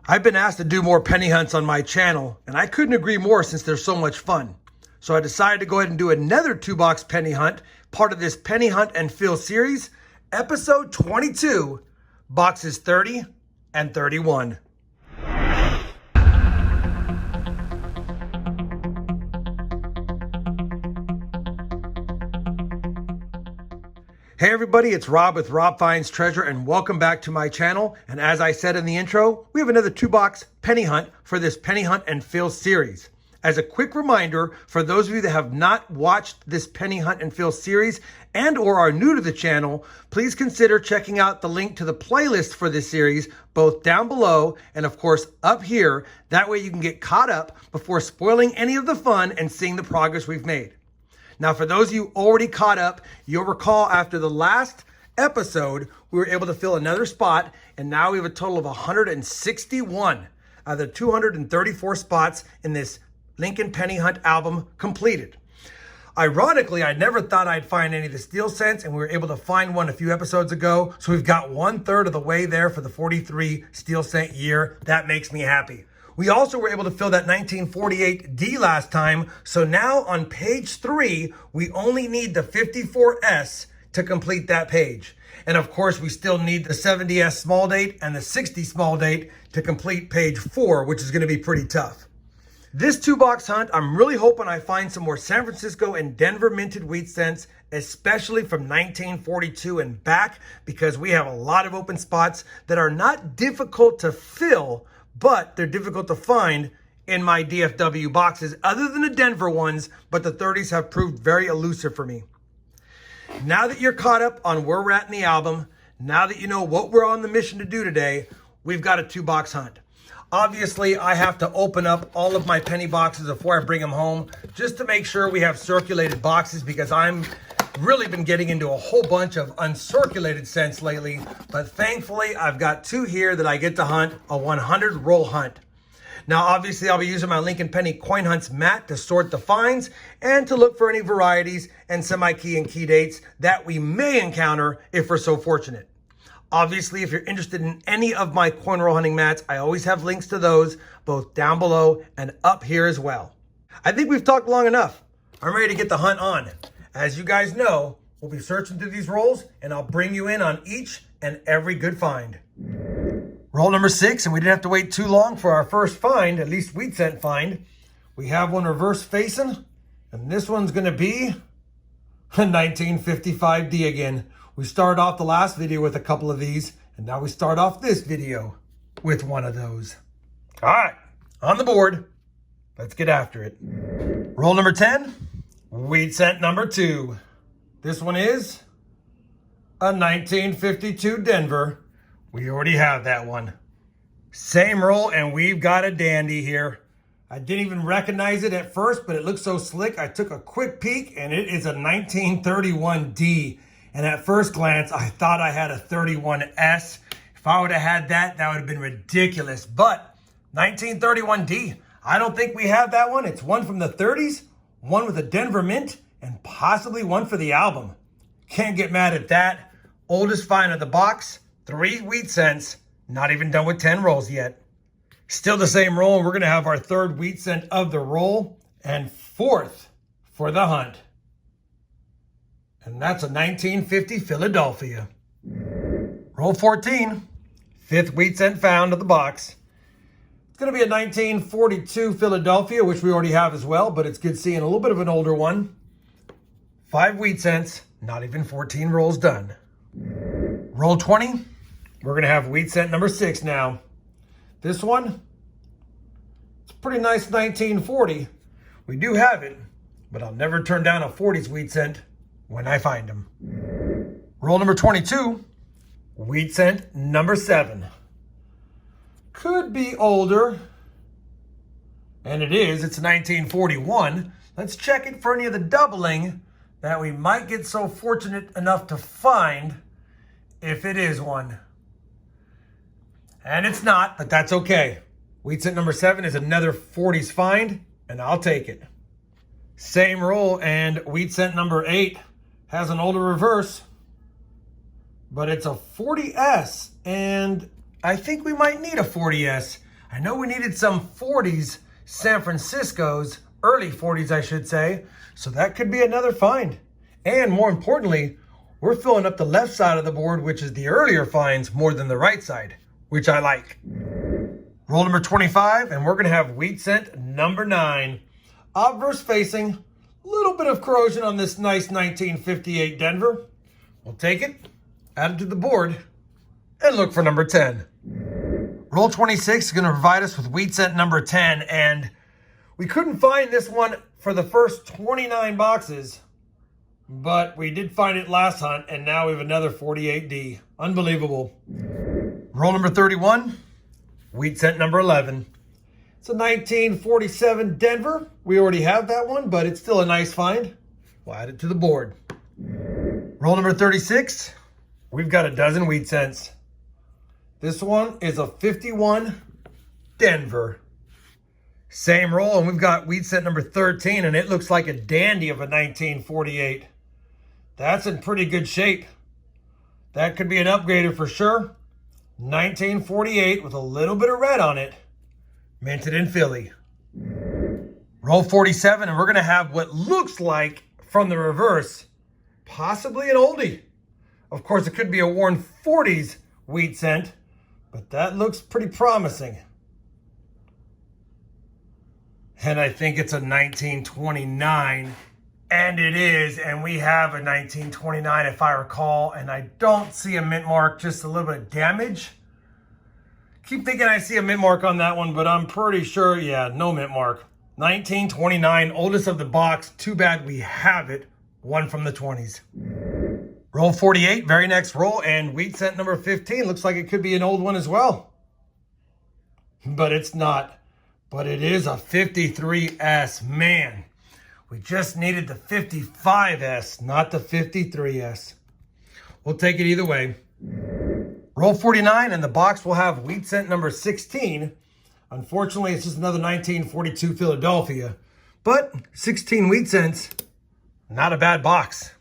I've been asked to do more penny hunts on my channel, and I couldn't agree more since they're so much fun. So I decided to go ahead and do another 2-box penny hunt, part of this Penny Hunt and Fill series, episode 22, boxes 30 and 31. Hey everybody, it's Rob with RobFindsTreasure, and welcome back to my channel. And as I said in the intro, we have another 2-box penny hunt for this Penny Hunt and Fill series. As a quick reminder, for those of you that have not watched this Penny Hunt and Fill series and or are new to the channel, please consider checking out the link to the playlist for this series, both down below and of course up here. That way you can get caught up before spoiling any of the fun and seeing the progress we've made. Now, for those of you already caught up, you'll recall after the last episode, we were able to fill another spot, and now we have a total of 161 out of the 234 spots in this Lincoln Penny Hunt album completed. Ironically, I never thought I'd find any of the steel cents, and we were able to find one a few episodes ago, so we've got 1/3 of the way there for the 43 steel cent year. That makes me happy. We also were able to fill that 1948 D last time, so now on page 3, we only need the 54S to complete that page. And of course, we still need the 70S small date and the 60 small date to complete page 4, which is gonna be pretty tough. This 2-box hunt, I'm really hoping I find some more San Francisco and Denver minted wheat cents, especially from 1942 and back, because we have a lot of open spots that are not difficult to fill, but they're difficult to find in my DFW boxes, other than the Denver ones, but the 30s have proved very elusive for me. Now that you're caught up on where we're at in the album, now that you know what we're on the mission to do today, we've got a 2-box hunt. Obviously, I have to open up all of my penny boxes before I bring them home, just to make sure we have circulated boxes, because I'm really been getting into a whole bunch of uncirculated cents lately, but thankfully I've got 2 here that I get to hunt, a 100 roll hunt. Now obviously I'll be using my Lincoln Penny Coin Hunts mat to sort the finds and to look for any varieties and semi-key and key dates that we may encounter if we're so fortunate. Obviously, if you're interested in any of my coin roll hunting mats, I always have links to those both down below and up here as well. I think we've talked long enough. I'm ready to get the hunt on. As you guys know, we'll be searching through these rolls, and I'll bring you in on each and every good find. Roll number 6, and we didn't have to wait too long for our first find, at least wheat cent find. We have one reverse facing, and this one's gonna be a 1955D again. We started off the last video with a couple of these, and now we start off this video with one of those. All right, on the board, let's get after it. Roll number 10. Wheat cent number 2. This one is a 1952 Denver. We already have that one. Same roll, and we've got a dandy here. I didn't even recognize it at first, but it looks so slick. I took a quick peek, and it is a 1931D. And at first glance, I thought I had a 31S. If I would have had that, that would have been ridiculous. But 1931D, I don't think we have that one. It's one from the 30s. One with a Denver mint, and possibly one for the album. Can't get mad at that. Oldest find of the box, 3 wheat cents, not even done with 10 rolls yet. Still the same roll, and we're gonna have our 3rd wheat cent of the roll, and 4th for the hunt. And that's a 1950 Philadelphia. Roll 14, 5th wheat cent found of the box. It's going to be a 1942 Philadelphia, which we already have as well, but it's good seeing a little bit of an older one. 5 wheat cents, not even 14 rolls done. Roll 20, we're going to have wheat cent number 6 now. This one, it's a pretty nice 1940. We do have it, but I'll never turn down a 40s wheat cent when I find them. Roll number 22, wheat cent number 7. Could be older, and it is. It's 1941. Let's check it for any of the doubling that we might get so fortunate enough to find if it is one. And it's not, but that's okay. Wheat cent number 7 is another 40s find, and I'll take it. Same roll, and wheat cent number 8 has an older reverse, but it's a 40S, and I think we might need a 40S. I know we needed some 40s San Francisco's, early 40s I should say, so that could be another find. And more importantly, we're filling up the left side of the board, which is the earlier finds, more than the right side, which I like. Roll number 25, and we're gonna have wheat cent number 9. Obverse facing, little bit of corrosion on this nice 1958 Denver. We'll take it, add it to the board, and look for number 10. Roll 26 is gonna provide us with wheat cent number 10, and we couldn't find this one for the first 29 boxes, but we did find it last hunt, and now we have another 48D. Unbelievable. Roll number 31, wheat cent number 11. It's a 1947 Denver. We already have that one, but it's still a nice find. We'll add it to the board. Roll number 36, we've got a dozen wheat cents. This one is a 51 Denver. Same roll, and we've got wheat cent number 13, and it looks like a dandy of a 1948. That's in pretty good shape. That could be an upgrader for sure. 1948 with a little bit of red on it. Minted in Philly. Roll 47, and we're gonna have what looks like, from the reverse, possibly an oldie. Of course, it could be a worn 40s wheat cent, but that looks pretty promising. And I think it's a 1929, and it is, and we have a 1929 if I recall, and I don't see a mint mark, just a little bit of damage. Keep thinking I see a mint mark on that one, but I'm pretty sure, yeah, no mint mark. 1929, oldest of the box. Too bad we have it, one from the 20s. Roll 48, very next roll, and wheat cent number 15. Looks like it could be an old one as well. But it's not. But it is a 53S. Man, we just needed the 55S, not the 53S. We'll take it either way. Roll 49, and the box will have wheat cent number 16. Unfortunately, it's just another 1942 Philadelphia. But 16 wheat cents, not a bad box.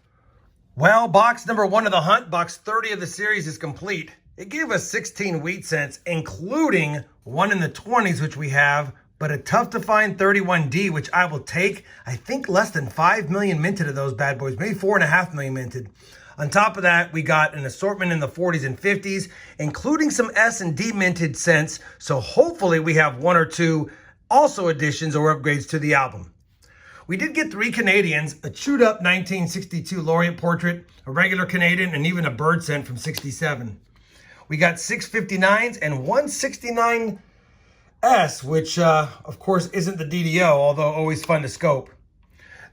Well, box number 1 of the hunt, box 30 of the series is complete. It gave us 16 wheat cents, including one in the 20s, which we have, but a tough to find 31D, which I will take. I think less than 5 million minted of those bad boys, maybe 4.5 million minted. On top of that, we got an assortment in the 40s and 50s, including some S and D minted cents. So hopefully we have 1 or 2 also additions or upgrades to the album. We did get 3 Canadians, a chewed up 1962 Laureate portrait, a regular Canadian, and even a bird cent from 67. We got 6 59s and 1 69S, which of course isn't the DDO, although always fun to scope.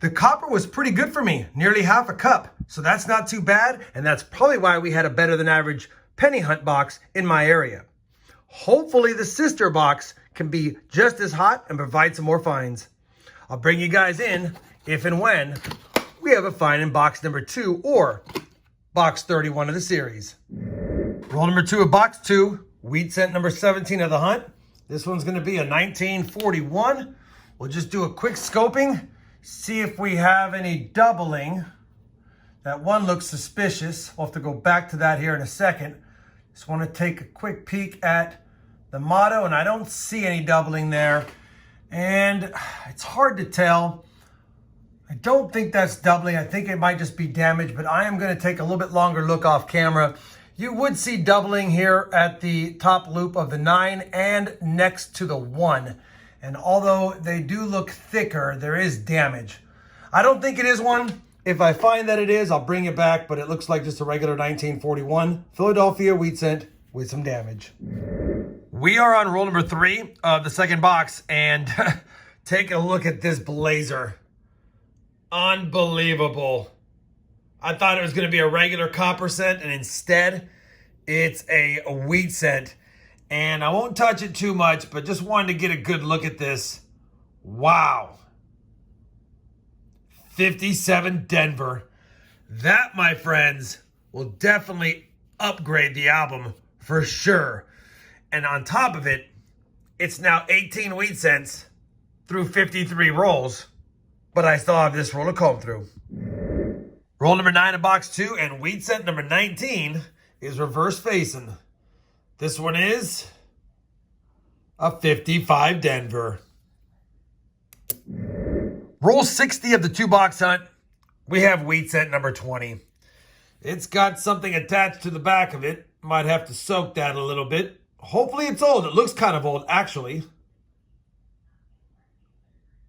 The copper was pretty good for me, nearly half a cup, so that's not too bad, and that's probably why we had a better than average penny hunt box in my area. Hopefully the sister box can be just as hot and provide some more finds. I'll bring you guys in if and when we have a find in box number 2 or box 31 of the series. Roll number 2 of box 2, wheat cent number 17 of the hunt. This one's gonna be a 1941. We'll just do a quick scoping, see if we have any doubling. That one looks suspicious. We'll have to go back to that here in a second. Just want to take a quick peek at the motto, and I don't see any doubling there. And it's hard to tell. I don't think that's doubling. I think it might just be damage, but I am going to take a little bit longer look off camera. You would see doubling here at the top loop of the 9 and next to the 1. And although they do look thicker, there is damage. I don't think it is one. If I find that it is, I'll bring it back, but it looks like just a regular 1941 Philadelphia wheat cent with some damage. We are on roll number 3 of the second box, and take a look at this blazer. Unbelievable. I thought it was going to be a regular copper cent, and instead it's a wheat cent. And I won't touch it too much, but just wanted to get a good look at this. Wow. 57 Denver. That, my friends, will definitely upgrade the album for sure. And on top of it, it's now 18 wheat cents through 53 rolls, but I still have this roll to comb through. Roll number 9 of box 2, and wheat cent number 19 is reverse facing. This one is a 55 Denver. Roll 60 of the 2-box hunt. We have wheat cent number 20. It's got something attached to the back of it. Might have to soak that a little bit. Hopefully it's old. It looks kind of old, actually.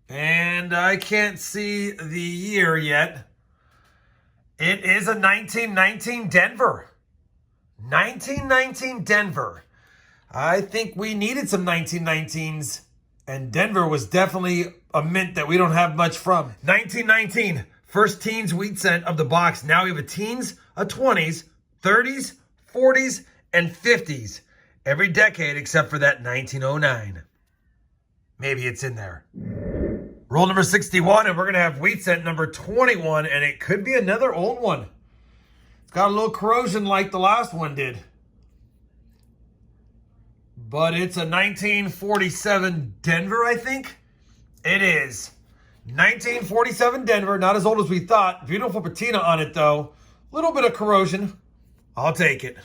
And I can't see the year yet. It is a 1919 Denver. 1919 Denver. I think we needed some 1919s. And Denver was definitely a mint that we don't have much from. 1919. First teens wheat cent of the box. Now we have a teens, a 20s, 30s, 40s, and 50s. Every decade except for that 1909. Maybe it's in there. Roll number 61, and we're going to have wheat cent number 21, and it could be another old one. It's got a little corrosion like the last one did. But it's a 1947 Denver, I think. It is. 1947 Denver, not as old as we thought. Beautiful patina on it, though. Little bit of corrosion. I'll take it.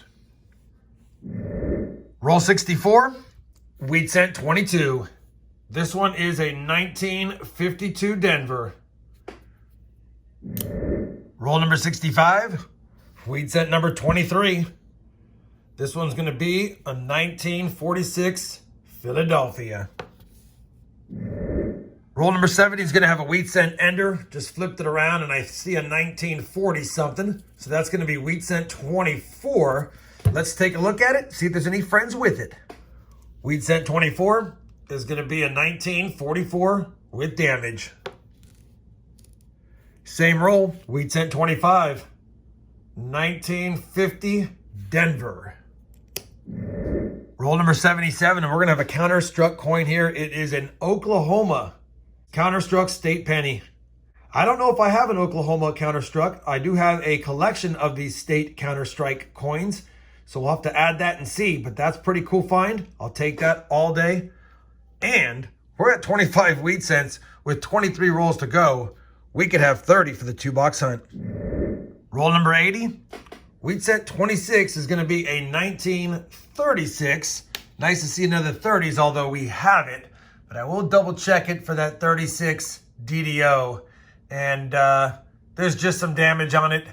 Roll 64, wheat cent 22. This one is a 1952 Denver. Roll number 65, wheat cent number 23. This one's going to be a 1946 Philadelphia. Roll number 70 is going to have a wheat cent ender. Just flipped it around and I see a 1940 something. So that's going to be wheat cent 24. Let's take a look at it, see if there's any friends with it. Wheat cent 24 is going to be a 1944 with damage. Same roll, wheat cent 25, 1950 Denver. Roll number 77, and we're going to have a counter-struck coin here. It is an Oklahoma counter-struck state penny. I don't know if I have an Oklahoma counter-struck. I do have a collection of these state counter-strike coins, so we'll have to add that and see, but that's pretty cool find. I'll take that all day. And we're at 25 wheat cents with 23 rolls to go. We could have 30 for the 2-box hunt. Roll number 80. Wheat cent 26 is going to be a 1936. Nice to see another 30s, although we have it. But I will double check it for that 36 DDO. And there's just some damage on it.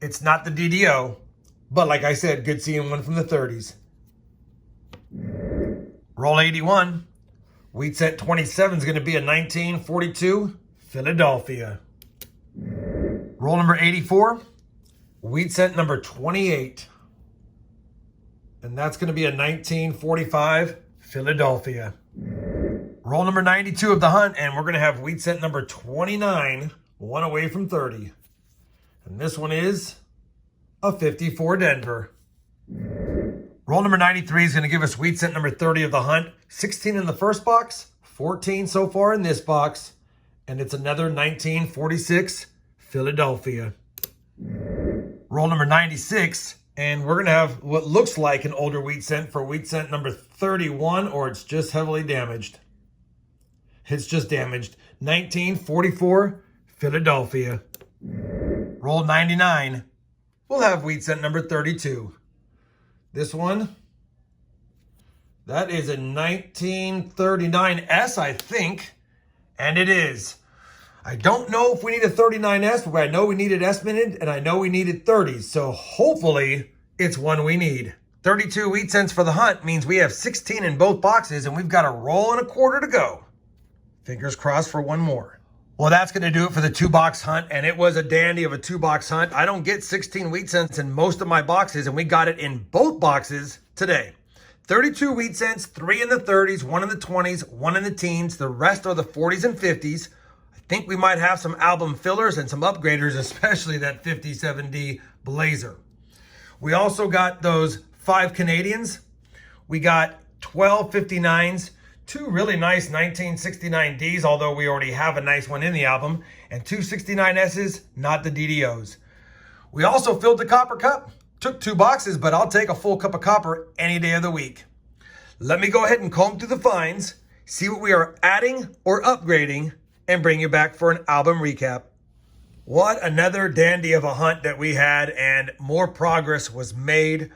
It's not the DDO. But like I said, good seeing one from the 30s. Roll 81. Wheat cent 27 is going to be a 1942 Philadelphia. Roll number 84. Wheat cent number 28. And that's going to be a 1945 Philadelphia. Roll number 92 of the hunt, and we're going to have wheat cent number 29, one away from 30. And this one is a 54 Denver. Roll number 93 is going to give us wheat cent number 30 of the hunt. 16 in the first box, 14 so far in this box. And it's another 1946 Philadelphia. Roll number 96, and we're going to have what looks like an older wheat cent for wheat cent number 31, or it's just heavily damaged. It's just damaged. 1944 Philadelphia. Roll 99. We'll have wheat cent number 32. This one, that is a 1939S, I think. And it is. I don't know if we need a 39S, but I know we needed S-minted, and I know we needed 30s. So hopefully it's one we need. 32 wheat cents for the hunt means we have 16 in both boxes, and we've got a roll and a quarter to go. Fingers crossed for one more. Well, that's going to do it for the 2-box hunt, and it was a dandy of a 2-box hunt. I don't get 16 wheat cents in most of my boxes, and we got it in both boxes today. 32 wheat cents, 3 in the 30s, 1 in the 20s, 1 in the teens. The rest are the 40s and 50s. I think we might have some album fillers and some upgraders, especially that 57D Blazer. We also got those 5 Canadians. We got 12 59s. 2 really nice 1969Ds, although we already have a nice one in the album, and 2 69Ss, not the DDOs. We also filled the copper cup. Took 2 boxes, but I'll take a full cup of copper any day of the week. Let me go ahead and comb through the finds, see what we are adding or upgrading, and bring you back for an album recap. What another dandy of a hunt that we had, and more progress was made.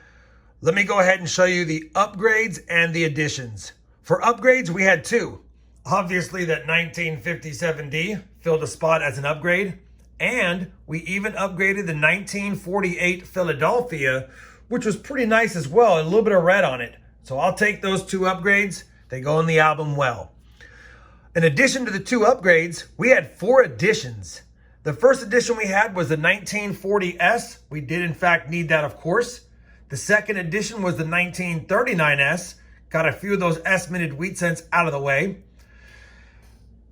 Let me go ahead and show you the upgrades and the additions. For upgrades, we had two. Obviously, that 1957D filled a spot as an upgrade, and we even upgraded the 1948 Philadelphia, which was pretty nice as well, and a little bit of red on it. So I'll take those two upgrades. They go in the album well. In addition to the two upgrades, we had four additions. The first edition we had was the 1940S. We did in fact need that, of course. The second edition was the 1939S. Got a few of those S-minted wheat cents out of the way.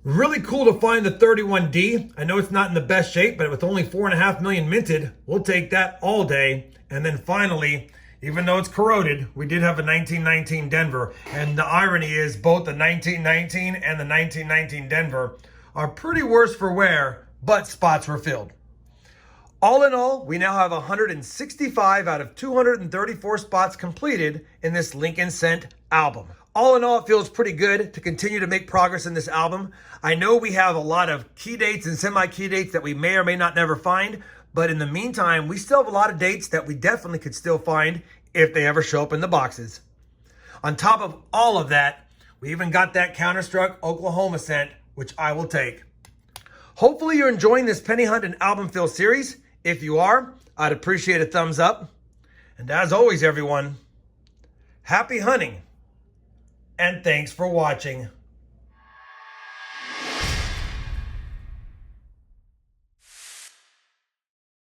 Really cool to find the 31D. I know it's not in the best shape, but with only 4.5 million minted, we'll take that all day. And then finally, even though it's corroded, we did have a 1919 Denver. And the irony is both the 1919 and the 1919 Denver are pretty worse for wear, but spots were filled. All in all, we now have 165 out of 234 spots completed in this Lincoln Cent album. All in all, it feels pretty good to continue to make progress in this album. I know we have a lot of key dates and semi-key dates that we may or may not never find, but in the meantime, we still have a lot of dates that we definitely could still find if they ever show up in the boxes. On top of all of that, we even got that Counterstruck Oklahoma cent, which I will take. Hopefully you're enjoying this Penny Hunt and Album Fill series. If you are, I'd appreciate a thumbs up. And as always, everyone, happy hunting. And thanks for watching.